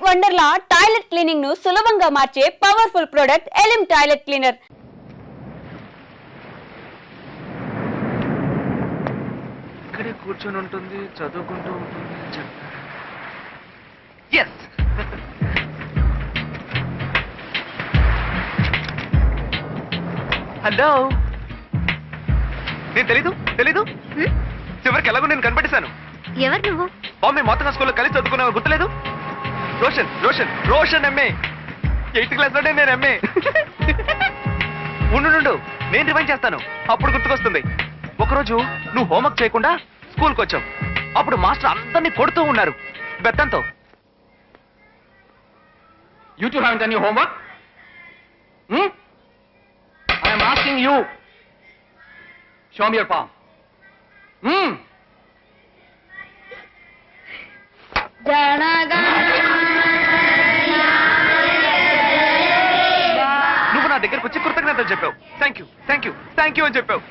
Wonderla toilet cleaning ను సులభంగా మార్చే పవర్ఫుల్ ప్రొడక్ట్ ఎలిమ్ టాయిలెట్ క్లీనర్. ఇక్కడే కూర్చొని ఉంటుంది, చదువుకుంటూ ఉంటుంది. ఎస్ హలో, నేను తెలీదు చివరికి ఎలాగో నేను కనిపెట్టేశాను. ఎవరు నువ్వు? బాంబే మొత్తం స్కూల్లో కలిసి చదువుకున్నావు, గుర్తులేదు? రోషన్ రోషన్ రోషన్ ఎంఏ. 8th క్లాస్లోనే నేను ఎంఏ. ఉండు, నేను రివైండ్ చేస్తాను, అప్పుడు గుర్తుకొస్తుంది. ఒకరోజు నువ్వు హోంవర్క్ చేయకుండా స్కూల్కి వచ్చావు. అప్పుడు మాస్టర్ అందరినీ కొడుతూ ఉన్నారు బెత్తంతో. You two haven't done your homework? I am asking you. Show me your palm. నువ్వు నా దగ్గరకు వచ్చి కృతజ్ఞతలు చెప్పావు. థ్యాంక్ యూ అని చెప్పావు.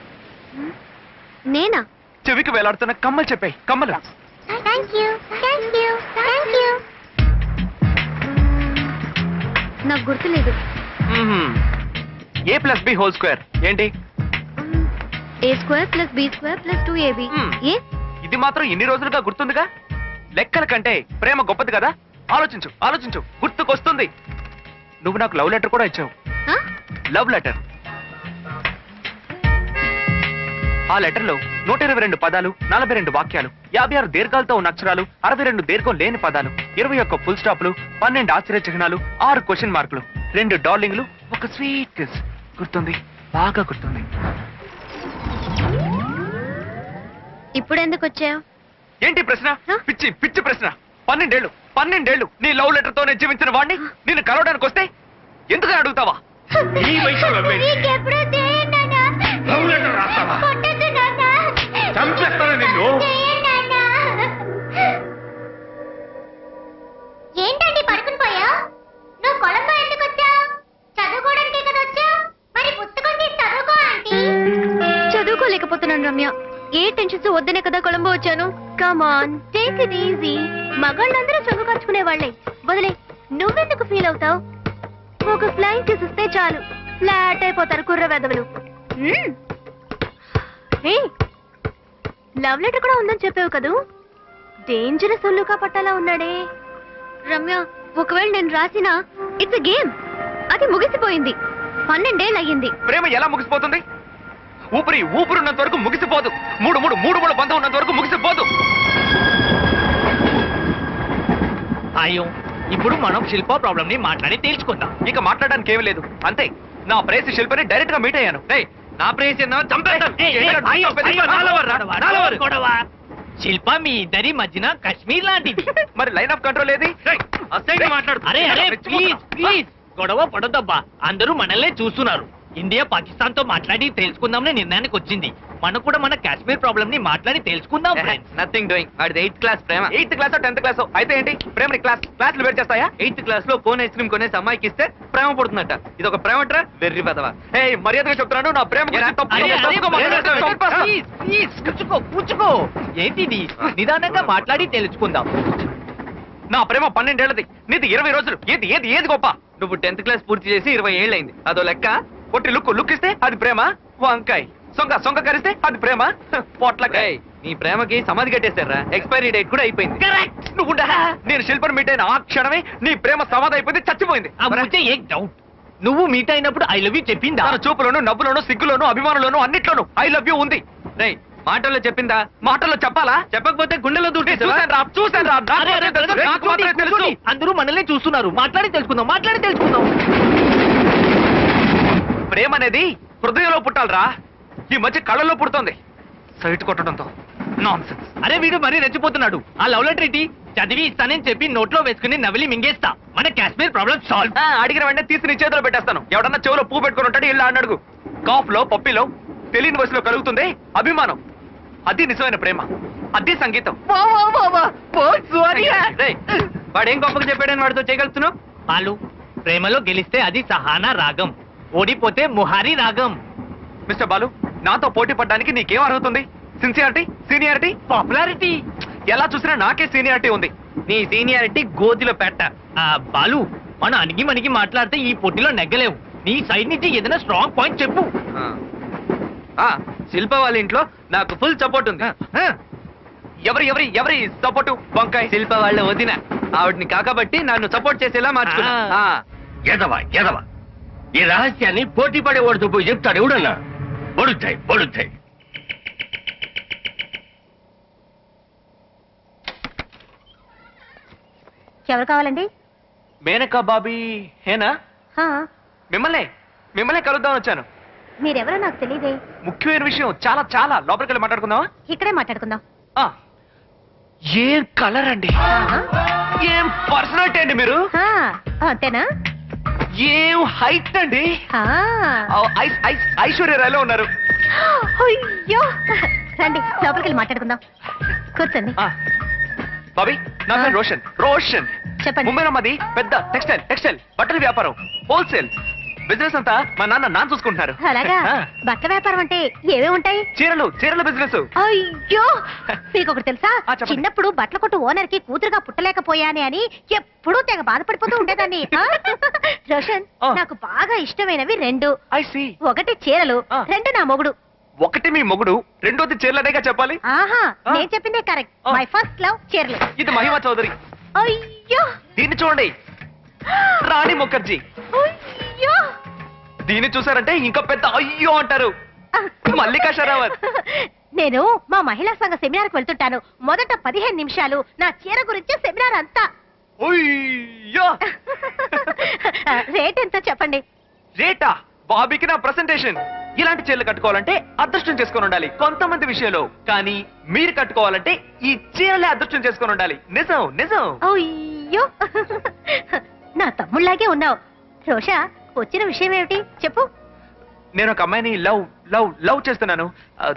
నేనా? చెవికి వేలాడుతున్న కమ్మలు చెప్పాయి. కమ్మలు. నాకు గుర్తులేదు. A+B² ఏంటి? A² + B² + 2AB. ఏ? ఇది మాత్రం ఇన్ని రోజులుగా గుర్తుందిగా. లెక్కల కంటే ప్రేమ గొప్పది కదా. ఆలోచించు, గుర్తుకొస్తుంది. నువ్వు నాకు లవ్ లెటర్ కూడా ఇచ్చావు. Love letter. ఆ లెటర్ లో 122 పదాలు, 42 వాక్యాలు, 56 దీర్ఘాలతో ఉన్న అక్షరాలు, 62 దీర్ఘం లేని పదాలు, 21 ఫుల్ స్టాప్లు, 12 ఆశ్చర్య చిహ్నాలు, 6 క్వశ్చన్ మార్కులు, 2 డార్లింగ్లు, ఒక స్వీట్ కిస్. గుర్తుంది, బాగా గుర్తుంది. ఇప్పుడు ఎందుకు వచ్చావు? ఏంటి ప్రశ్న? పిచ్చి ప్రశ్న. 12 నీ లవ్ లెటర్ తోనే జీవించిన వాడిని నిన్ను కలవడానికి వస్తే ఎందుకని అడుగుతావా? ఈ వయసులో లవ్ లెటర్ రాస్తావా? చంపేస్తాను నిన్ను. ఏంటండి పడుకుని పోయా? నువ్వు కొలంబో ఎందుకు వచ్చావు? చదువుకోవడానికి కదా వచ్చావు? మరి పుస్తకం తీసి చదువుకో ఆంటీ. చదువుకోలేకపోతున్నాను రమ్య. ఏ టెన్షన్స్ వద్దనే కదా కొలంబో వచ్చాను. Come on, take it easy. మగాళ్ళందరూ చదువు ఖర్చుకునే వాళ్ళే. వదిలే, నువ్వెందుకు ఫీల్ అవుతావు? ఒక ఫ్లైంగ్ కిస్ ఇస్తే చాలు ఫ్లాట్ అయిపోతారు కుర్ర వెదవులు. లవ్ లెటర్ కూడా ఉందని చెప్పావు కదూ. డేంజరస్ ఒళ్ళుగా పట్టాలా ఉన్నాడే. రమ్య, ఒకవేళ నేను రాసినా ఇట్స్ ఎ గేమ్. అది ముగిసిపోయింది. 12 ఏళ్ళు అయ్యింది. ప్రేమ ఎలా ముగిసిపోతుంది? ఊపిరున్నంత వరకు ముగిసిపోదు. మూడు బంధం ఉన్నంత వరకు ముగిసిపోదు. అయ్యో, ఇప్పుడు మనం శిల్ప ప్రాబ్లం ని మాట్లాడి తేల్చుకుందాం. ఇక మాట్లాడడానికి ఏమీ లేదు, అంతే. నా ప్రేయసి శిల్పని డైరెక్ట్ గా మీట్ అయ్యాను. నా ప్రేయసి శిల్ప మీ ఇద్దరి మధ్యన కశ్మీర్ లాంటిది. మరి లైన్ ఆఫ్ కంట్రోల్ ఏది? ప్లీజ్ గొడవ పడొద్దబ్బా. అందరూ మనల్నే చూస్తున్నారు. ఇండియా పాకిస్తాన్ తో మాట్లాడి తెలుసుకుందామని నిర్ణయానికి వచ్చింది. మనం కూడా మన కాశ్మీర్ ప్రాబ్లం ని మాట్లాడి తెలుసుకుందాం. Nothing doing. వాడిది 8th క్లాస్ ప్రేమ. 8th క్లాస్ 10th క్లాస్ అయితే ఏంటి? ప్రేమని క్లాస్లు వేరు చేస్తాయా? 8th క్లాస్ లో కోన్ ఐస్ క్రీమ్ కొనేసి అమ్మాయికి ఇస్తే ప్రేమ పడుతుందట. ఇది ఒక ప్రేమట్రా? వెర్రి పెదవా. మర్యాదగా చెప్తున్నాను, నా ప్రేమ కూర్చుకో. ఏంటిది? నిదానంగా మాట్లాడి తెలుసుకుందాం. నా ప్రేమ 12 ఏళ్ళది, నీది 20 రోజులు. ఏది గొప్ప? నువ్వు 10th క్లాస్ పూర్తి చేసి 20 ఏళ్ళు అయింది. అదో లెక్క. కొట్టి లుక్ ఇస్తే అది ప్రేమ. వంకాయ్ సొంగ కరిస్తే అది ప్రేమ. పొట్లకాయ్. నీ ప్రేమకి సమాధి కట్టేశారా? ఎక్స్పైరీ డేట్ కూడా అయిపోయింది. నువ్వు నేను శిల్పని మీట్ అయిన ఆ క్షణమే నీ ప్రేమ సమాధి అయిపోయింది, చచ్చిపోయింది. నువ్వు మీట్ అయినప్పుడు ఐ లవ్ యూ చెప్పిందా? తన చూపులోను, నవ్వులోను, సిగ్గులోను, అభిమానులోను అన్నిట్లోనూ ఐ లవ్ యూ ఉంది. మాటల్లో చెప్పిందా? మాటల్లో చెప్పాలా? చెప్పకపోతే గుండెలో దూకి చూసాను రా. అందరూ మనల్ని చూస్తున్నారు. మాట్లాడి తెలుసుకుందాం. ప్రేమ అనేది హృదయంలో పుట్టాలరా. ఈ మధ్య కళ్ళల్లో పుడుతోంది, సైట్ కొట్టడంతో. నాన్సెన్స్. అరే వీడు మరీ రెచ్చిపోతున్నాడు. ఆ లవ్ లెటర్ ఏంటి? చదివి ఇస్తానని చెప్పి నోట్లో వేసుకుని నవిలి మింగేస్తా. మన కాశ్మీర్ ప్రాబ్లం సాల్వ్. అడిగిన వెంటనే తీసి నీ చేతిలో పెట్టేస్తాను. ఎవడన్నా చెవులో పువ్వు పెట్టుకుని ఉంటాడు, ఇలా అడుగు. కాఫ్ లో, పప్పిలో, తెలియని వయసులో కలుగుతుంది అభిమానం. అది నిజమైన ప్రేమ, అది సంగీతం. వాడేం గొప్పగా చెప్పాడని వాడితో చేయగలుగుతున్నావు? వాళ్ళు ప్రేమలో గెలిస్తే అది సహానా రాగం, ఓడిపోతే ముహారీ రాగం. మిస్టర్ బాలు, నాతో పోటీ పడడానికి నీకేం అర్హత ఉంది? Sincerity, seniority, popularity. ఎలా చూసినా నాకే సీనియారిటీ ఉంది. నీ సీనియారిటీ గోతిలో పెట్ట. బాలు మనం అణిగి మణిగి మాట్లాడితే ఈ పోటీలో నెగ్గలేవు. నీ సైడ్ నుంచి ఏదైనా స్ట్రాంగ్ పాయింట్ చెప్పు. శిల్ప వాళ్ళ ఇంట్లో నాకు ఫుల్ సపోర్ట్ ఉంది. ఎవరి ఎవరి ఎవరి సపోర్టు? వంకాయ శిల్ప వాళ్ళ వదిన. ఆవిడ్ని కాకబట్టి నన్ను సపోర్ట్ చేసేలా మార్చుకున్నా. ఎదవా ఎదవా, ఈ రహస్యాన్ని పోటీ పడేవాడితో పోయి చెప్తాడు ఎవడన్నా? పొడుతాయి పొడుతాయి. ఎవరు కావాలండి? మేనకా బాబీ హేనా? హా, మిమ్మల్ని కలుద్దామని వచ్చాను. మీరెవరో నాకు తెలియదే. ముఖ్యమైన విషయం, చాలా చాలా లోపలికి వెళ్ళి మాట్లాడుకుందామా? ఇక్కడే మాట్లాడుకుందాం. ఏం కలర్ అండి, ఆహా. ఏం పర్సనాలిటీ అండి మీరు, హా, అంతేనా? ఏం హైట్ అండి. హా. ఐశ్వర్య రాయ్లో ఉన్నారు. అయ్యో, రండి లోపలికి వెళ్ళి మాట్లాడుకుందాం. కూర్చోండి. బాబీ, నా పేరు రోషన్. రోషన్ చెప్పండి. ముంబైలో మాది పెద్ద టెక్స్టైల్ బట్టల వ్యాపారం, హోల్సేల్ బిజినెస్ అంతా మా నాన్న చూసుకుంటున్నారు. అలాగా? బట్టల వ్యాపారం అంటే ఏవే ఉంటాయి? చీరల బిజినెస్. అయ్యో, మీకు ఒకటి తెలుసా? చెప్పండి. చిన్నప్పుడు బట్టల కొట్టు ఓనర్ కి కూతురుగా పుట్టలేకపోయానే అని ఎప్పుడూ తెగ బాధపడిపోతూ ఉండేదాన్ని. రోషన్, నాకు బాగా ఇష్టమైనవి రెండు. I see. ఒకటి చీరలు, రెండు నా మొగుడు. ఒకటి మీ మొగుడు, రెండోది చీరలనేగా చెప్పాలి. ఆహా, నేను చెప్పిందే కరెక్ట్. మై ఫస్ట్ లవ్ చీరలు. ఇది మహిమా చౌదరి. అయ్యో, దీన్ని చూడండి, రాణి ముఖర్జీ. అయ్యో, దీన్ని చూసారంటే ఇంకా పెద్ద అయ్యో అంటారు, మల్లికా షరావత్. నేను మా మహిళా సంఘ సెమినార్ కు వెళ్తుంటాను. మొదట 15 నిమిషాలు నా చీర గురించి సెమినార్ అంతా. అయ్యో. రేట్ ఎంత చెప్పండి? రేటా? బాబీకి నా ప్రెసెంటేషన్. ఇలాంటి చీరలు కట్టుకోవాలంటే అదృష్టం చేసుకొని ఉండాలి కొంతమంది విషయంలో, కానీ మీరు కట్టుకోవాలంటే ఈ చీరలే అదృష్టం చేసుకొని ఉండాలి. నిజం నిజం. అయ్యో, నా తమ్ముళ్లాగే ఉన్నావు. రోషా, వచ్చిన విషయం ఏమిటి చెప్పు. నేను ఒక అమ్మాయిని లవ్ చేస్తున్నాను.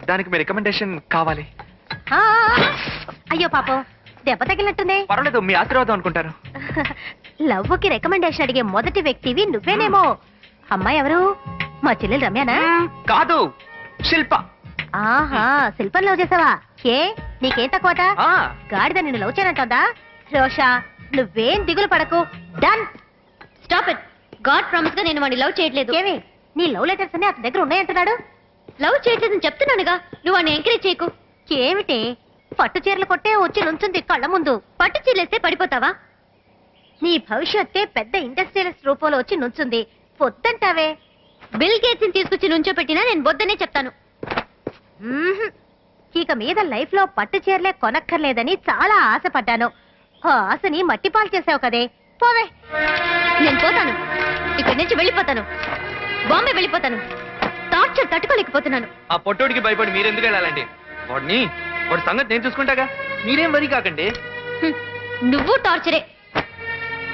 దానికి మీ రికమెండేషన్ కావాలి. ఆ, అయ్యో పాపం, దెబ్బ తగిలినట్టుంది. పర్వాలేదు, మీ ఆశీర్వాదం అనుకుంటారు. లవ్వుకి రికమెండేషన్ అడిగే మొదటి వ్యక్తివి నువ్వేనేమో. అమ్మాయి ఎవరు? మా చెల్లెలు రమ్యానా? కాదు, శిల్ప. ఆహా, శిల్పం లవ్ చేసావా? ఏ, నీకేం తక్కువట? ఆ, గాడిద నిన్ను లవ్ చేయనంటుందా? రోషా, నువ్వేం దిగులు పడకు. Done. Stop it. God promise గా నేను వాడిని లవ్ చేయట్లేదు. ఏమి, నీ లవ్ లెటర్స్ అన్ని అతని దగ్గర ఉన్నాయంటున్నాడు. లవ్ చేయట్లేదని చెప్తున్నానుగా, నువ్వు వాడిని ఎంకరేజ్ చేయకు. ఏమిటి, పట్టు చీరలు కొట్టే వచ్చి నుంచుంది కళ్ళ ముందు. పట్టు చీరలేస్తే పడిపోతావా? నీ భవిష్యత్తే పెద్ద ఇండస్ట్రియలిస్ట్ రూపంలో వచ్చి నుంచుంది. పొద్దంటావే. బిల్ గేట్స్ ని తీసుకొచ్చి నుంచోపెట్టినా నేను వద్దనే చెప్తాను. ఇక మీద లైఫ్ లో పట్టు చీరలే కొనక్కర్లేదని చాలా ఆశపడ్డాను. ఆ ఆశని మట్టిపాలు చేసావు కదే. పోవే. నేను పోతాను, ఇక్కడి నుంచి వెళ్ళిపోతాను. బాంబే వెళ్ళిపోతాను. టార్చర్ తట్టుకోలేకపోతున్నాను. ఆ పొట్టోడికి భయపడి మీరెందుకు వెళ్ళాలండి? వాడి సంగతి నేను చూసుకుంటాగా, మీరేం వరి కాకండి. నువ్వు టార్చరే.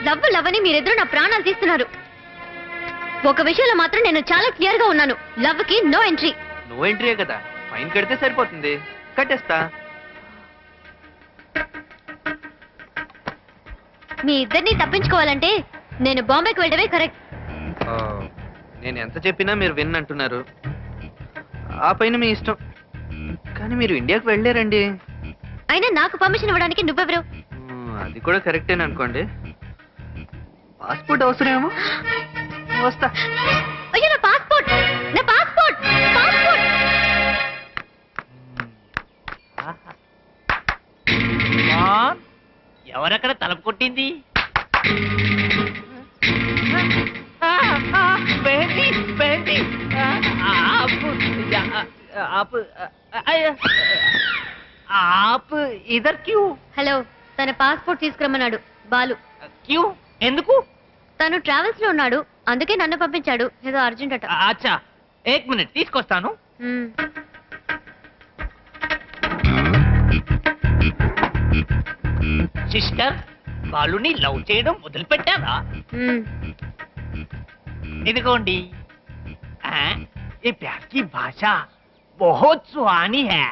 లవ్ అని మీరిద్దరూ నా ప్రాణాలు తీస్తున్నారు. ఒక విషయంలో మాత్రం నేను చాలా క్లియర్ గా ఉన్నాను. లవ్ కి నో ఎంట్రీ. నో ఎంట్రీయే కదా, ఫైన్ కడితే సరిపోతుంది. కట్టేస్తా. మీ ఇద్దరిని తప్పించుకోవాలంటే నేను బాంబేకి వెళ్ళడమే కరెక్ట్. నేను ఎంత చెప్పినా మీరు విన్నంటున్నారు. ఆ పైన మీ ఇష్టం, కానీ మీరు ఇండియాకి వెళ్ళారండి. అయినా నాకు పర్మిషన్ ఇవ్వడానికి నువ్వెవరు? అది కూడా కరెక్టేనా అనుకోండి. పాస్పోర్ట్ అవసరమేమో. వస్తా. అయ్యో, నా పాస్పోర్ట్, నా పాస్పోర్ట్, పాస్పోర్ట్. ఎవరక్కడ తలుపు కొట్టింది? ఇదర్ క్యూ? హలో, తన పాస్పోర్ట్ తీసుకురమ్మన్నాడు బాలు. క్యూ ఎందుకు? తను ట్రావెల్స్ లో ఉన్నాడు, అందుకే నన్ను పంపించాడు. ఏదో అర్జెంట్ అట. అచ్చా, ఏక్ మినిట్ తీసుకొస్తాను. సిస్టర్, బాలుని లవ్ చేయడం మొదలుపెట్టారా? ఇదిగోండి. ये प्यार की भाषा बहुत सुहानी है.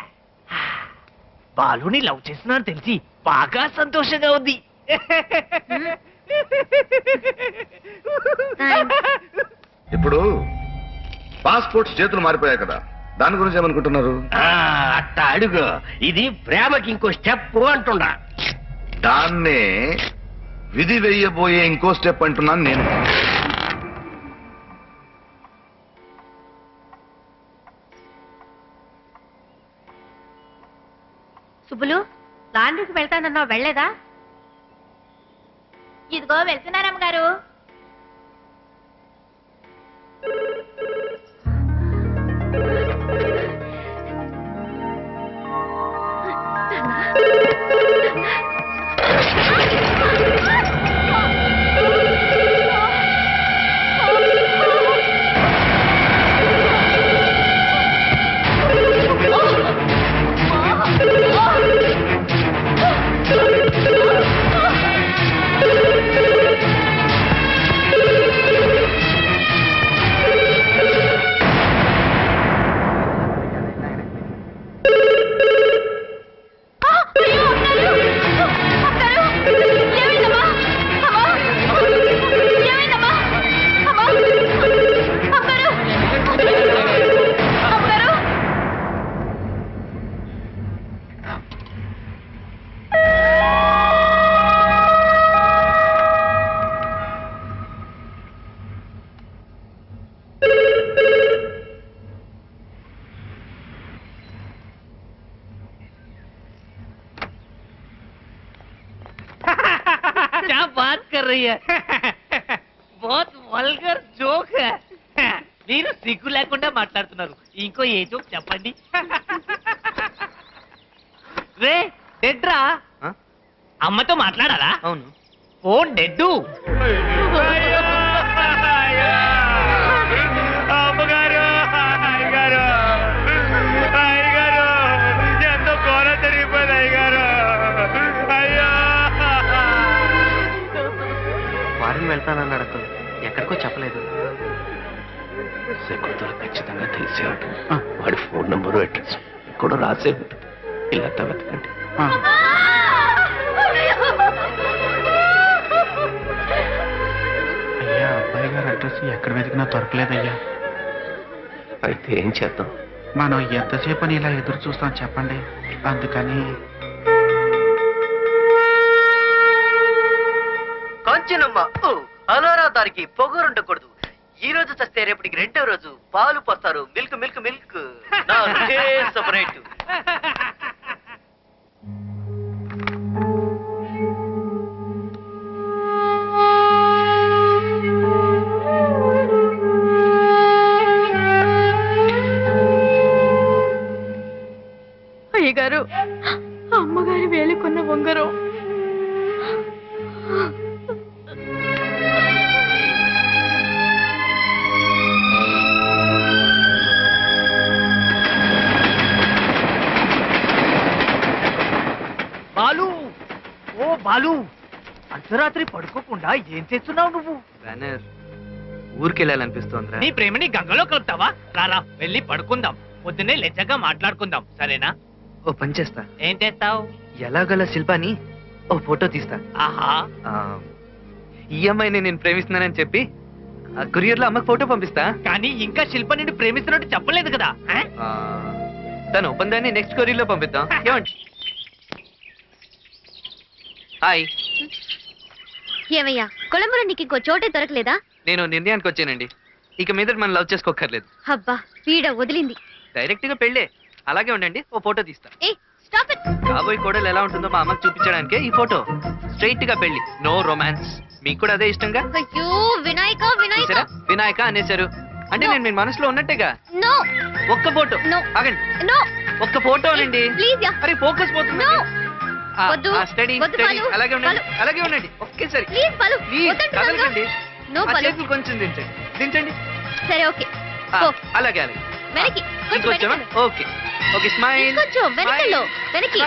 బాలుని లవ్ చేస్తున్నారు తెలిసి బాగా సంతోషంగా ఉంది. ఇప్పుడు పాస్పోర్ట్స్ చేతులు మారిపోయాయి కదా, దాని గురించి ఏమనుకుంటున్నారు? అట్ట అడుగు. ఇది ప్రేమకి ఇంకో స్టెప్ అంటుండా. దాన్నే విధి వేయబోయే ఇంకో స్టెప్ అంటున్నాను నేను. సుబ్బులు, లాండ్రీకి వెళ్తానన్నావు, వెళ్ళలేదా? ఇదిగో వెళ్తున్నారమ్మగారు. क्या बात कर रही है? बहुत वल्गर जोक है. మీరు సిగ్గు లేకుండా మాట్లాడుతున్నారు. ఇంకో ఏ జోక్ చెప్పండి. రే డెడ్రా, అమ్మతో మాట్లాడాలా? అవును. ఫోన్ డెడ్డు. అమ్మగారు, అయ్యగారు, అయ్యగారు, ఎంతో కోర తిరిగిపోయింది అయ్యగారు. అయ్యో, వారిని వెళ్తానన్నాడు అసలు ఎక్కడికో చెప్పలేదు. శకుంతల ఖచ్చితంగా తెలిసే ఉంటుంది. వాడి ఫోన్ నంబరు అడ్రస్ కూడా రాసే ఉంటుంది. ఇలా వెతకండి. అయ్యా, అబ్బాయి గారి అడ్రస్ ఎక్కడ వెతికినా దొరకలేదయ్యా. అయితే ఏం చేద్దాం? మనం ఎంతసేపు అని ఇలా ఎదురు చూస్తాం చెప్పండి. అందుకని కొంచెనమ్మ అలోరా దానికి పొగరుండకూడదు. ఈ రోజు చస్తే రేపటికి రెండో రోజు పాలు పోస్తారు. మిల్క్ మిల్క్ మిల్క్ నా సపరేట్. అయ్యగారు, అమ్మగారి వేలుకున్న ఉంగరం. బాలు, ఓ బాలు, అర్ధరాత్రి పడుకోకుండా ఏం చేస్తున్నావు నువ్వు? బ్యానర్ ఊరికెళ్ళాలనిపిస్తోందిరా. నీ ప్రేమని గంగలో కలుపుతావా? రారా వెళ్ళి పడుకుందాం. పొద్దున్నే లెజ్జగా మాట్లాడుకుందాం, సరేనా? ఓ పని చేస్తా. ఏం చేస్తావు? ఎలాగల శిల్పాని ఓ ఫోటో తీస్తా. ఆహా, ఈ అమ్మాయిని నేను ప్రేమిస్తున్నానని చెప్పి కొరియర్ లో అమ్మకి ఫోటో పంపిస్తా. కానీ ఇంకా శిల్ప నిన్ను ప్రేమిస్తున్నట్టు చెప్పలేదు కదా? ఆ, తను ఒప్పందాన్ని నెక్స్ట్ కొరియర్ లో పంపిద్దాం. ఏమండి? హాయ్, ఏమయ్యా, కొలంబులో నీకు ఇంకో చోటే దొరకలేదా? నేను నిర్ణయానికి వచ్చానండి. ఇక మీద మనం లవ్ చేసుకోకర్లేదు. అబ్బా, పీడ వదిలింది. డైరెక్ట్ గా పెళ్ళే. అలాగే ఉండండి, ఓ ఫోటో తీస్తా. ఏ స్టాప్ ఇట్. కాబోయే కోడలు ఎలా ఉంటుందో మా అమ్మకి చూపించడానికే ఈ ఫోటో. స్ట్రైట్ గా పెళ్లి, నో రొమాన్స్. మీకు కూడా అదే ఇష్టంగా? అయ్యో వినాయక, వినాయక. చూసారా, వినాయక అనేశారు అంటే నేను మీ మనసులో ఉన్నట్టేగా. నో ఒక్క ఫోటో. No. ఆగండి, నో ఒక్క ఫోటో అనండి. Please yeah. అరే ఫోకస్ పోతుంది. నో వద్దు, స్టడీ వద్దు స్టడీ. బాలు, అలాగే ఉండండి, బాలు. అలాగే ఉండండి. ఒకేసారి ప్లీజ్ బాలు, ప్లీజ్ వద్దంటున్నానుగా. కదలకండి. నో ఆ బాలు. చేతులు కొంచెం దించండి, దించండి. సరే ఓకే. ఆ, పో. అలాగే అలాగే. వెనక్కి, కొంచెం ఇంకొంచెమా? వెనక్కి. Okay okay, smile. ఇంకొంచెం వెనకల్లో, వెనక్కి.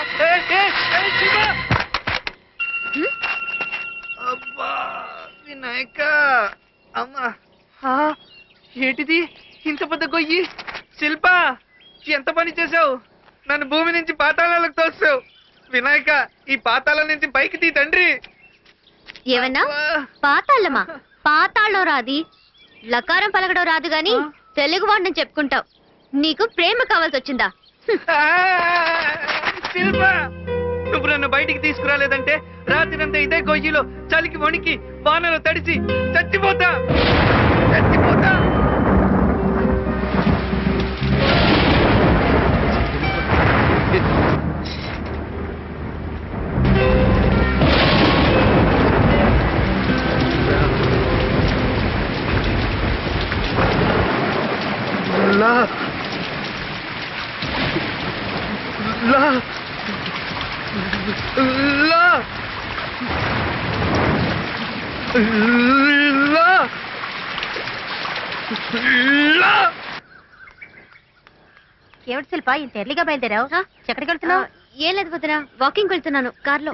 హ్మ్? అబ్బా వినాయక, అమ్మా. ఏంటిది ఇంత పెద్ద గొయ్యి? శిల్ప, ఎంత పని చేసావు? నన్ను భూమి నుంచి పాతాళాలకు తోస్తావు. వినాయక, ఈ పాతాళం నుంచి పైకి తీ తండ్రి. ఏమన్నా? అబ్బా. పాతాళమా? పాతాళం రాది, లకారం పలకడం రాదు గాని తెలుగు వాడిని చెప్పుకుంటావు. నీకు ప్రేమ కావాల్సి వచ్చిందా? శిల్ప, నువ్వు నన్ను బయటికి తీసుకురాలేదంటే రాత్రినంతా ఇదే గొయ్యిలో చలికి వణికి వానలో తడిసి చచ్చిపోతా చచ్చిపోతా. లా లా లా లా లా. ఏమిటి శిల్ప ఇంత ఎర్లీగా బయలుదేరావు ఎక్కడికి వెళ్తున్నావు? ఏం లేదు వదినా, వాకింగ్ వెళ్తున్నాను కార్లో.